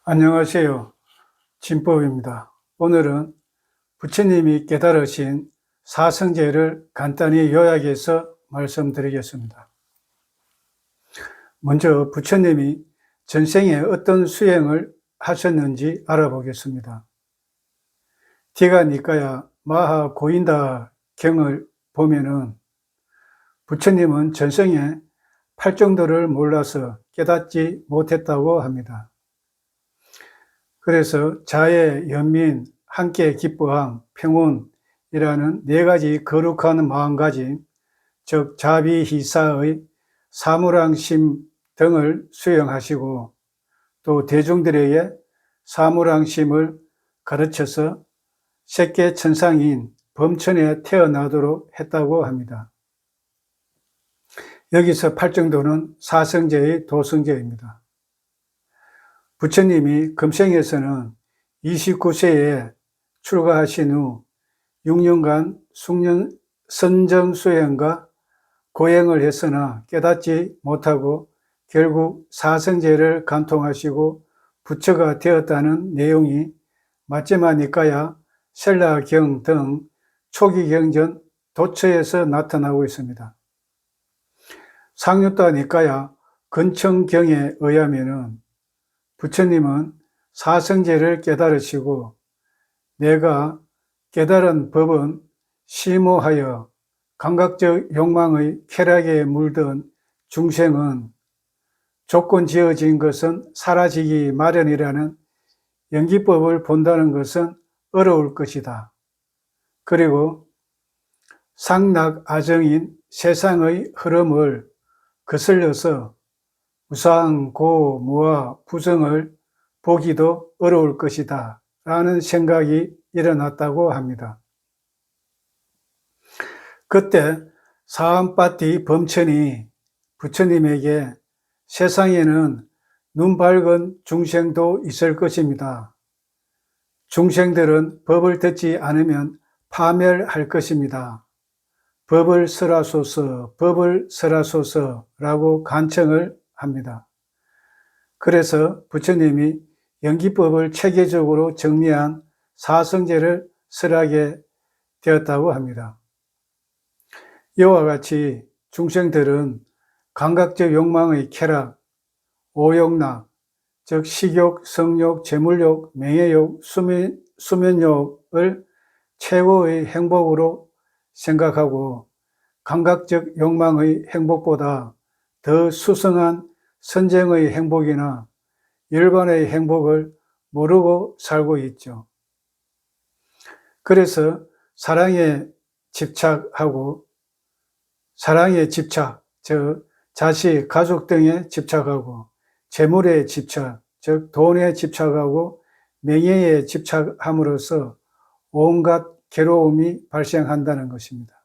안녕하세요. 진법입니다. 오늘은 부처님이 깨달으신 사성제를 간단히 요약해서 말씀드리겠습니다. 먼저 부처님이 전생에 어떤 수행을 하셨는지 알아보겠습니다. 디가니까야 마하 고인다 경을 보면은 부처님은 전생에 팔정도를 몰라서 깨닫지 못했다고 합니다. 그래서 자애, 연민, 함께 기뻐함, 평온이라는 네 가지 거룩한 마음가짐, 즉 자비희사의 사무랑심 등을 수행하시고 또 대중들에게 사무랑심을 가르쳐서 세계천상인 범천에 태어나도록 했다고 합니다. 여기서 팔정도는 사성제의 도성제입니다. 부처님이 금생에서는 29세에 출가하신 후 6년간 선정수행과 고행을 했으나 깨닫지 못하고 결국 사성제를 간통하시고 부처가 되었다는 내용이 마찌마 니까야, 셀라경 등 초기 경전 도처에서 나타나고 있습니다. 상유타 니까야 근청경에 의하면은 부처님은 사성제를 깨달으시고 내가 깨달은 법은 심오하여 감각적 욕망의 쾌락에 물든 중생은 조건 지어진 것은 사라지기 마련이라는 연기법을 본다는 것은 어려울 것이다. 그리고 상락아정인 세상의 흐름을 거슬려서 무상, 고, 무아, 부정을 보기도 어려울 것이다 라는 생각이 일어났다고 합니다. 그때 사암파티 범천이 부처님에게 세상에는 눈 밝은 중생도 있을 것입니다. 중생들은 법을 듣지 않으면 파멸할 것입니다. 법을 설하소서, 법을 설하소서라고 간청을 합니다. 그래서 부처님이 연기법을 체계적으로 정리한 사성제를 설하게 되었다고 합니다. 이와 같이 중생들은 감각적 욕망의 쾌락, 오욕락, 즉 식욕, 성욕, 재물욕, 명예욕, 수면욕을 최고의 행복으로 생각하고 감각적 욕망의 행복보다 더 수성한 선정의 행복이나 일반의 행복을 모르고 살고 있죠. 그래서 사랑에 집착하고 사랑에 집착, 즉 자식, 가족 등에 집착하고 재물에 집착, 즉 돈에 집착하고 명예에 집착함으로써 온갖 괴로움이 발생한다는 것입니다.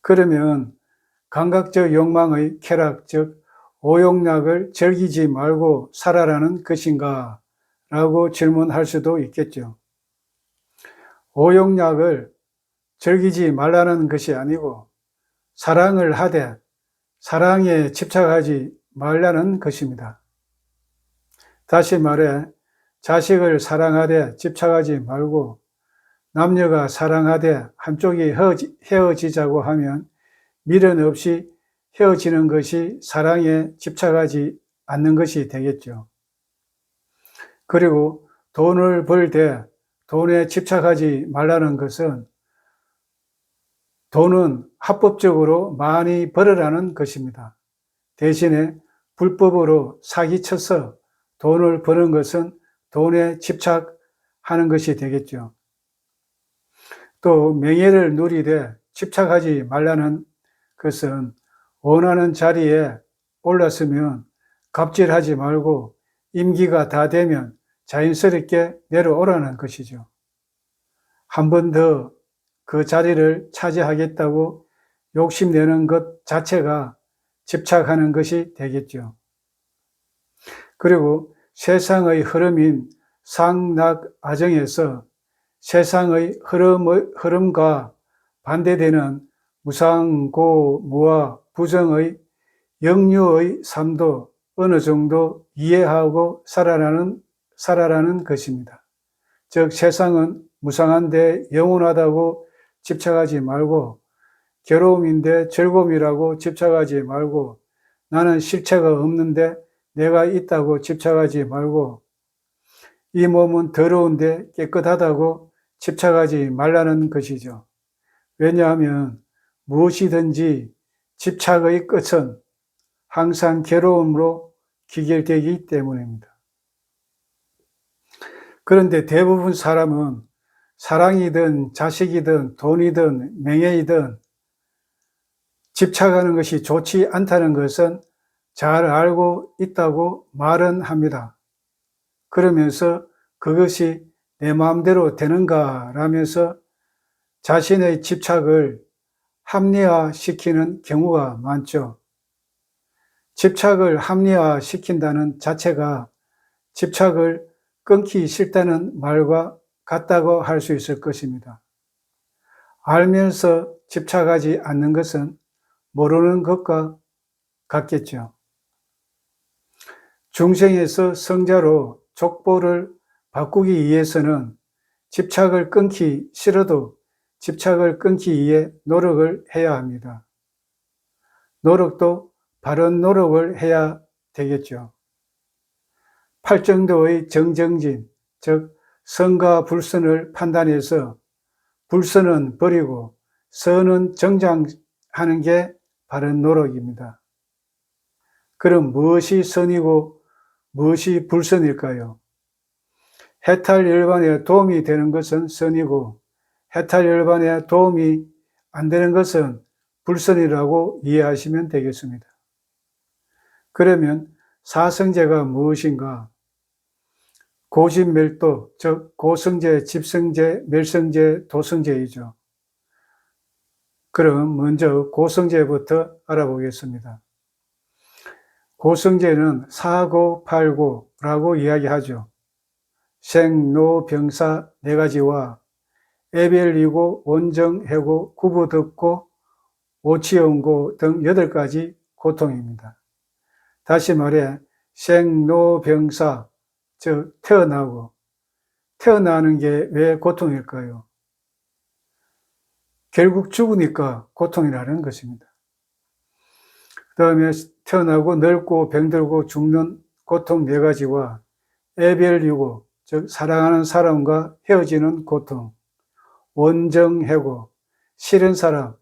그러면 감각적 욕망의 쾌락, 즉 오욕락을 즐기지 말고 살아라는 것인가? 라고 질문할 수도 있겠죠. 오욕락을 즐기지 말라는 것이 아니고 사랑을 하되 사랑에 집착하지 말라는 것입니다. 다시 말해 자식을 사랑하되 집착하지 말고 남녀가 사랑하되 한쪽이 헤어지자고 하면 미련 없이 헤어지는 것이 사랑에 집착하지 않는 것이 되겠죠. 그리고 돈을 벌 때 돈에 집착하지 말라는 것은 돈은 합법적으로 많이 벌으라는 것입니다. 대신에 불법으로 사기쳐서 돈을 버는 것은 돈에 집착하는 것이 되겠죠. 또 명예를 누리되 집착하지 말라는 것은 원하는 자리에 올랐으면 갑질하지 말고 임기가 다 되면 자연스럽게 내려오라는 것이죠. 한 번 더 그 자리를 차지하겠다고 욕심내는 것 자체가 집착하는 것이 되겠죠. 그리고 세상의 흐름인 상락아정에서 세상의 흐름과 반대되는 무상, 고, 무아, 부정의 영유의 삶도 어느 정도 이해하고 살아라는 것입니다. 즉 세상은 무상한데 영원하다고 집착하지 말고, 괴로움인데 즐거움이라고 집착하지 말고, 나는 실체가 없는데 내가 있다고 집착하지 말고, 이 몸은 더러운데 깨끗하다고 집착하지 말라는 것이죠. 왜냐하면 무엇이든지 집착의 끝은 항상 괴로움으로 귀결되기 때문입니다. 그런데 대부분 사람은 사랑이든 자식이든 돈이든 명예이든 집착하는 것이 좋지 않다는 것은 잘 알고 있다고 말은 합니다. 그러면서 그것이 내 마음대로 되는가 라면서 자신의 집착을 합리화시키는 경우가 많죠. 집착을 합리화시킨다는 자체가 집착을 끊기 싫다는 말과 같다고 할 수 있을 것입니다. 알면서 집착하지 않는 것은 모르는 것과 같겠죠. 중생에서 성자로 족보를 바꾸기 위해서는 집착을 끊기 싫어도 집착을 끊기 위해 노력을 해야 합니다. 노력도 바른 노력을 해야 되겠죠. 팔정도의 정정진, 즉 선과 불선을 판단해서 불선은 버리고 선은 정장하는 게 바른 노력입니다. 그럼 무엇이 선이고 무엇이 불선일까요? 해탈열반에 도움이 되는 것은 선이고 해탈열반에 도움이 안 되는 것은 불선이라고 이해하시면 되겠습니다. 그러면 사성제가 무엇인가? 고집멸도, 즉 고성제, 집성제, 멸성제, 도성제이죠. 그럼 먼저 고성제부터 알아보겠습니다. 고성제는 사고팔고라고 이야기하죠. 생, 노, 병사 네 가지와 애별이고, 원정해고, 구부듣고, 오치연고 등 8가지 고통입니다. 다시 말해 생, 노, 병사, 즉 태어나고, 태어나는 게 왜 고통일까요? 결국 죽으니까 고통이라는 것입니다. 그 다음에 태어나고 늙고 병들고 죽는 고통 4가지와 애별이고, 즉 사랑하는 사람과 헤어지는 고통, 원정해고, 싫은 사람,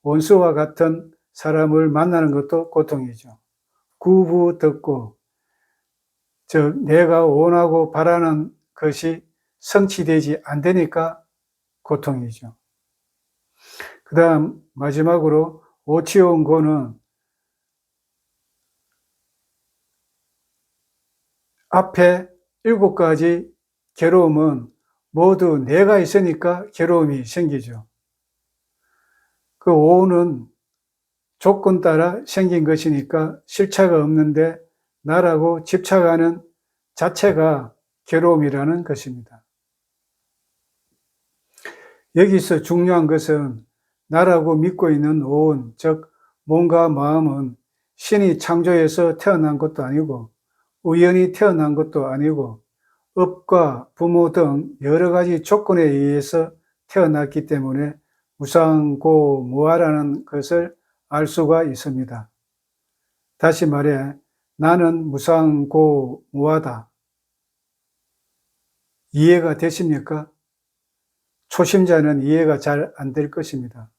원수와 같은 사람을 만나는 것도 고통이죠. 구부듣고, 즉 내가 원하고 바라는 것이 성취되지 안 되니까 고통이죠. 그 다음 마지막으로 오치온고는 앞에 7가지 괴로움은 모두 내가 있으니까 괴로움이 생기죠. 그 오는 조건 따라 생긴 것이니까 실체가 없는데 나라고 집착하는 자체가 괴로움이라는 것입니다. 여기서 중요한 것은 나라고 믿고 있는 온, 즉 몸과 마음은 신이 창조해서 태어난 것도 아니고 우연히 태어난 것도 아니고 업과 부모 등 여러 가지 조건에 의해서 태어났기 때문에 무상고무아라는 것을 알 수가 있습니다. 다시 말해 나는 무상고무아다. 이해가 되십니까? 초심자는 이해가 잘 안 될 것입니다.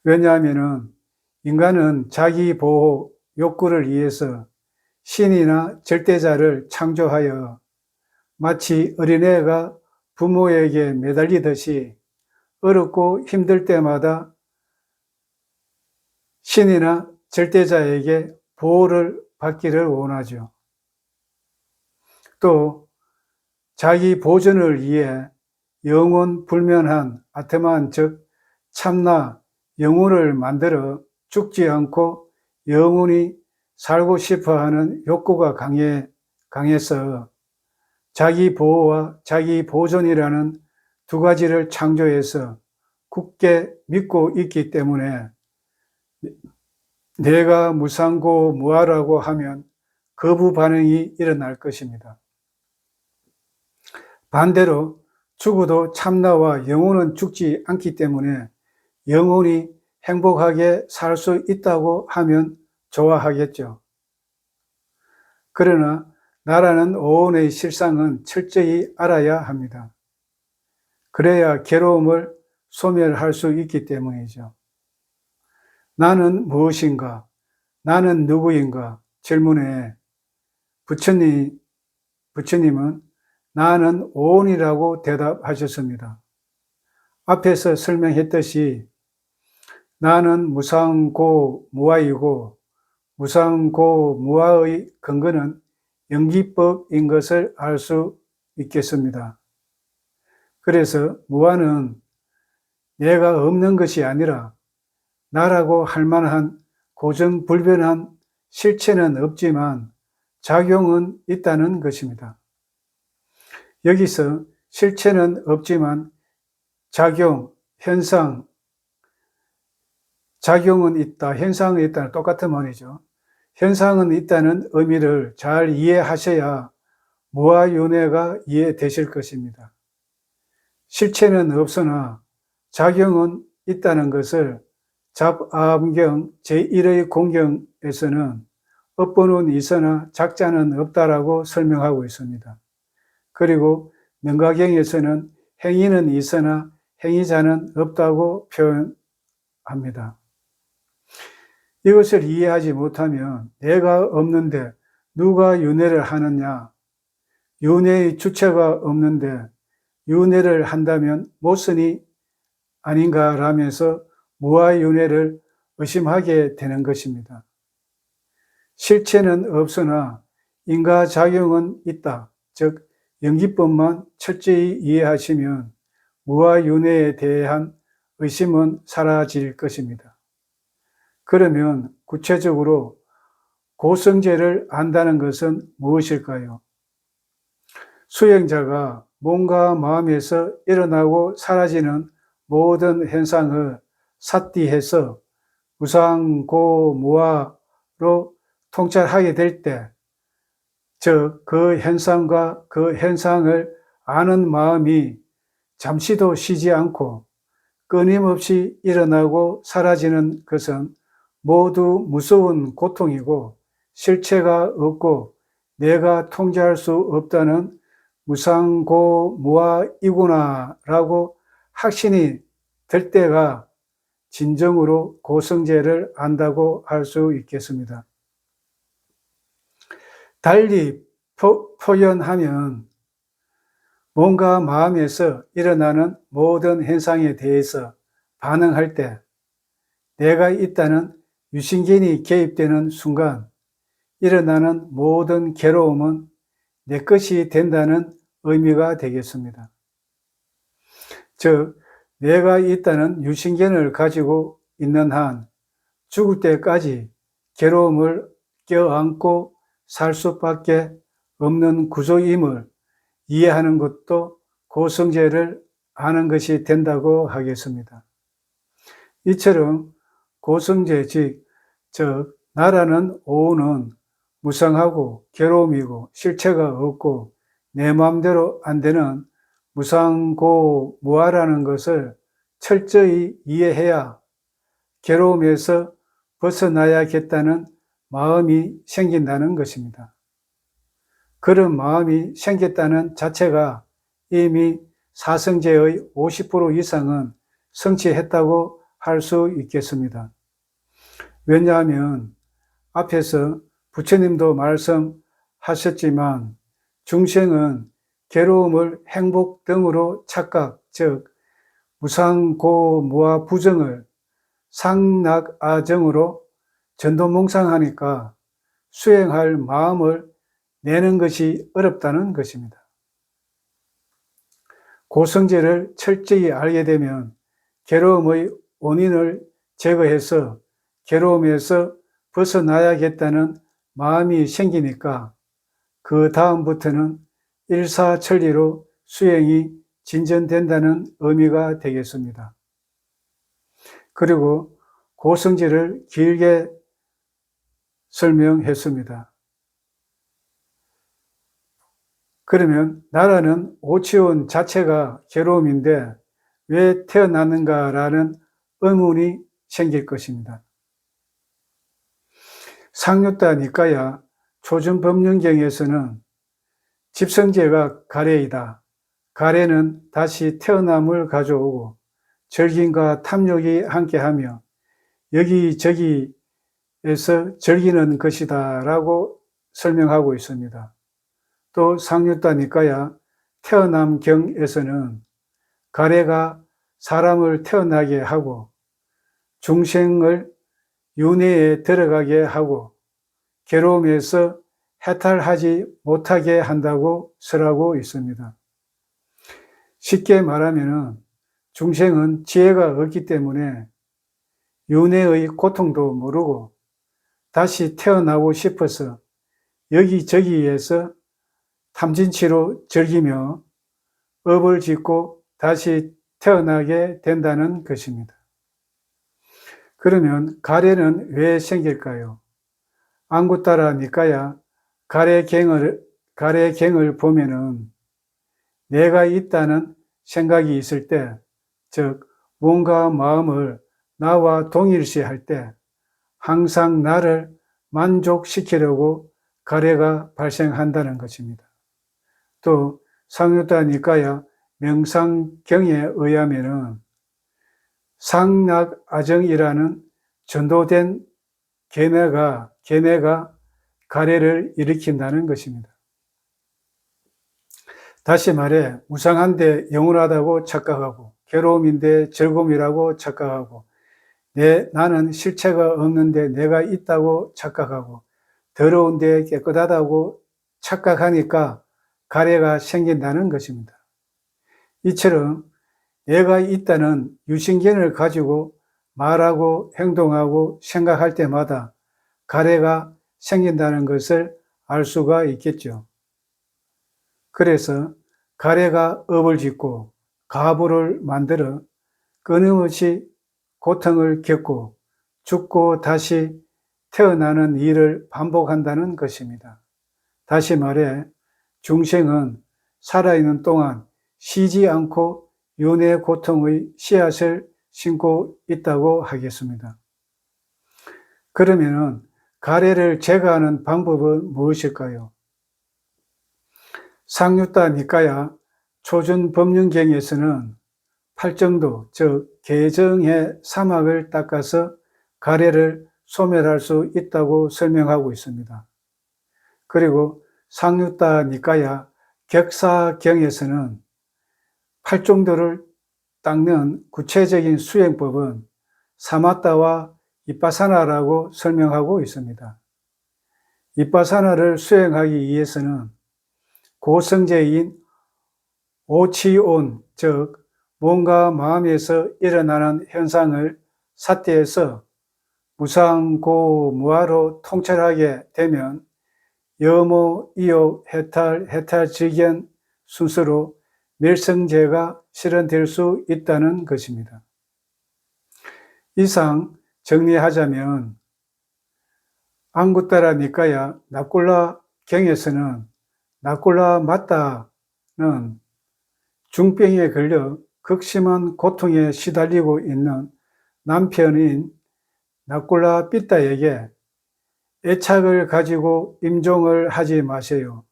왜냐하면 인간은 자기 보호 욕구를 위해서 신이나 절대자를 창조하여 마치 어린애가 부모에게 매달리듯이 어렵고 힘들 때마다 신이나 절대자에게 보호를 받기를 원하죠. 또 자기 보존을 위해 영원 불면한 아트만, 즉 참나 영혼을 만들어 죽지 않고 영원히 살고 싶어하는 욕구가 강해서 자기 보호와 자기 보존이라는 2가지를 창조해서 굳게 믿고 있기 때문에 내가 무상고무아라고 하면 거부 반응이 일어날 것입니다. 반대로 죽어도 참나와 영혼은 죽지 않기 때문에 영혼이 행복하게 살 수 있다고 하면 좋아하겠죠. 그러나 나라는 오온의 실상은 철저히 알아야 합니다. 그래야 괴로움을 소멸할 수 있기 때문이죠. 나는 무엇인가? 나는 누구인가? 질문에 부처님은 나는 오온이라고 대답하셨습니다. 앞에서 설명했듯이 나는 무상고무아이고 무상고무아의 근거는 영기법인 것을 알 수 있겠습니다. 그래서 무아는 내가 없는 것이 아니라 나라고 할 만한 고정불변한 실체는 없지만 작용은 있다는 것입니다. 여기서 실체는 없지만 작용, 현상, 작용은 있다, 현상은 있다는 똑같은 말이죠. 현상은 있다는 의미를 잘 이해하셔야 무아윤회가 이해되실 것입니다. 실체는 없으나 작용은 있다는 것을 잡암경 제1의 공경에서는 업보는 있으나 작자는 없다라고 설명하고 있습니다. 그리고 명가경에서는 행위는 있으나 행위자는 없다고 표현합니다. 이것을 이해하지 못하면 내가 없는데 누가 윤회를 하느냐, 윤회의 주체가 없는데 윤회를 한다면 모순이 아닌가라면서 무아윤회를 의심하게 되는 것입니다. 실체는 없으나 인과작용은 있다. 즉 영기법만 철저히 이해하시면 무아윤회에 대한 의심은 사라질 것입니다. 그러면 구체적으로 고성제를 안다는 것은 무엇일까요? 수행자가 몸과 마음에서 일어나고 사라지는 모든 현상을 삿디해서 무상고무아로 통찰하게 될 때, 즉 그 현상과 그 현상을 아는 마음이 잠시도 쉬지 않고 끊임없이 일어나고 사라지는 것은 모두 무서운 고통이고 실체가 없고 내가 통제할 수 없다는 무상고무아이구나 라고 확신이 들 때가 진정으로 고성제를 안다고 할 수 있겠습니다. 달리 표현하면 몸과 마음에서 일어나는 모든 현상에 대해서 반응할 때 내가 있다는 유신견이 개입되는 순간 일어나는 모든 괴로움은 내 것이 된다는 의미가 되겠습니다. 즉 내가 있다는 유신견을 가지고 있는 한 죽을 때까지 괴로움을 껴안고 살 수밖에 없는 구조임을 이해하는 것도 고성제를 아는 것이 된다고 하겠습니다. 이처럼 고성제 즉 나라는 오온은 무상하고 괴로움이고 실체가 없고 내 마음대로 안 되는 무상고무아라는 것을 철저히 이해해야 괴로움에서 벗어나야겠다는 마음이 생긴다는 것입니다. 그런 마음이 생겼다는 자체가 이미 사성제의 50% 이상은 성취했다고 할 수 있겠습니다. 왜냐하면 앞에서 부처님도 말씀하셨지만 중생은 괴로움을 행복 등으로 착각, 즉 무상고무아 부정을 상락아정으로 전도몽상하니까 수행할 마음을 내는 것이 어렵다는 것입니다. 고성제를 철저히 알게 되면 괴로움의 원인을 제거해서 괴로움에서 벗어나야겠다는 마음이 생기니까 그 다음부터는 일사천리로 수행이 진전된다는 의미가 되겠습니다. 그리고 고성제를 길게 설명했습니다. 그러면 나라는 오치온 자체가 괴로움인데 왜 태어났는가라는 의문이 생길 것입니다. 상류다 니까야 초준법륜경에서는 집성제가 가래이다. 가래는 다시 태어남을 가져오고 절긴과 탐욕이 함께하며 여기저기에서 절기는 것이다 라고 설명하고 있습니다. 또 상류다 니까야 태어남경에서는 가래가 사람을 태어나게 하고 중생을 윤회에 들어가게 하고 괴로움에서 해탈하지 못하게 한다고 설하고 있습니다. 쉽게 말하면 중생은 지혜가 없기 때문에 윤회의 고통도 모르고 다시 태어나고 싶어서 여기저기에서 탐진치로 즐기며 업을 짓고 다시 태어나게 된다는 것입니다. 그러면 가래는 왜 생길까요? 안구따라 니까야 가래경을 보면은 내가 있다는 생각이 있을 때, 즉 몸과 마음을 나와 동일시할 때 항상 나를 만족시키려고 가래가 발생한다는 것입니다. 또 상유다 니까야 명상경에 의하면은 상락아정이라는 전도된 계매가 가래를 일으킨다는 것입니다. 다시 말해 무상한데 영원하다고 착각하고 괴로움인데 즐거움이라고 착각하고 나는 실체가 없는데 내가 있다고 착각하고 더러운데 깨끗하다고 착각하니까 가래가 생긴다는 것입니다. 이처럼 내가 있다는 유신견을 가지고 말하고 행동하고 생각할 때마다 가래가 생긴다는 것을 알 수가 있겠죠. 그래서 가래가 업을 짓고 가부를 만들어 끊임없이 고통을 겪고 죽고 다시 태어나는 일을 반복한다는 것입니다. 다시 말해 중생은 살아있는 동안 쉬지 않고 윤회 고통의 씨앗을 심고 있다고 하겠습니다. 그러면 가래를 제거하는 방법은 무엇일까요? 상유다 니까야 초준법륜경에서는 팔정도, 즉 개정의 사막을 닦아서 가래를 소멸할 수 있다고 설명하고 있습니다. 그리고 상유다 니까야 격사경에서는 팔정도를 닦는 구체적인 수행법은 사마타와 이빠사나라고 설명하고 있습니다. 이빠사나를 수행하기 위해서는 고성제인 오치온, 즉 몸과 마음에서 일어나는 현상을 사태에서 무상고무아로 통찰하게 되면 여모, 이욕, 해탈, 순서로 멸성제가 실현될 수 있다는 것입니다. 이상 정리하자면 안구따라 니까야 나꼴라 경에서는 나꼴라 마따는 중병에 걸려 극심한 고통에 시달리고 있는 남편인 나꼴라 삐따에게 애착을 가지고 임종을 하지 마세요.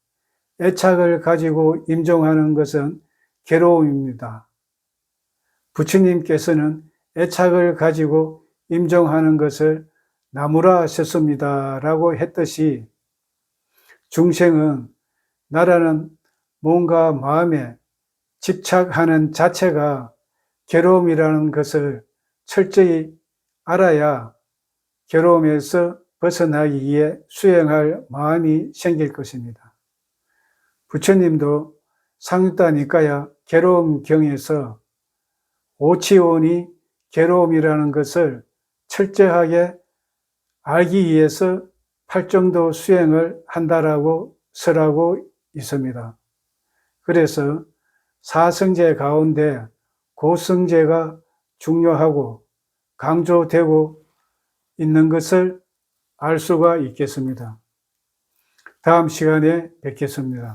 애착을 가지고 임종하는 것은 괴로움입니다. 부처님께서는 애착을 가지고 임종하는 것을 나무라 하셨습니다 라고 했듯이 중생은 나라는 몸과 마음에 집착하는 자체가 괴로움이라는 것을 철저히 알아야 괴로움에서 벗어나기 위해 수행할 마음이 생길 것입니다. 부처님도 상유다 니까야 괴로움경에서 오치온이 괴로움이라는 것을 철저하게 알기 위해서 팔정도 수행을 한다라고 설하고 있습니다. 그래서 사성제 가운데 고성제가 중요하고 강조되고 있는 것을 알 수가 있겠습니다. 다음 시간에 뵙겠습니다.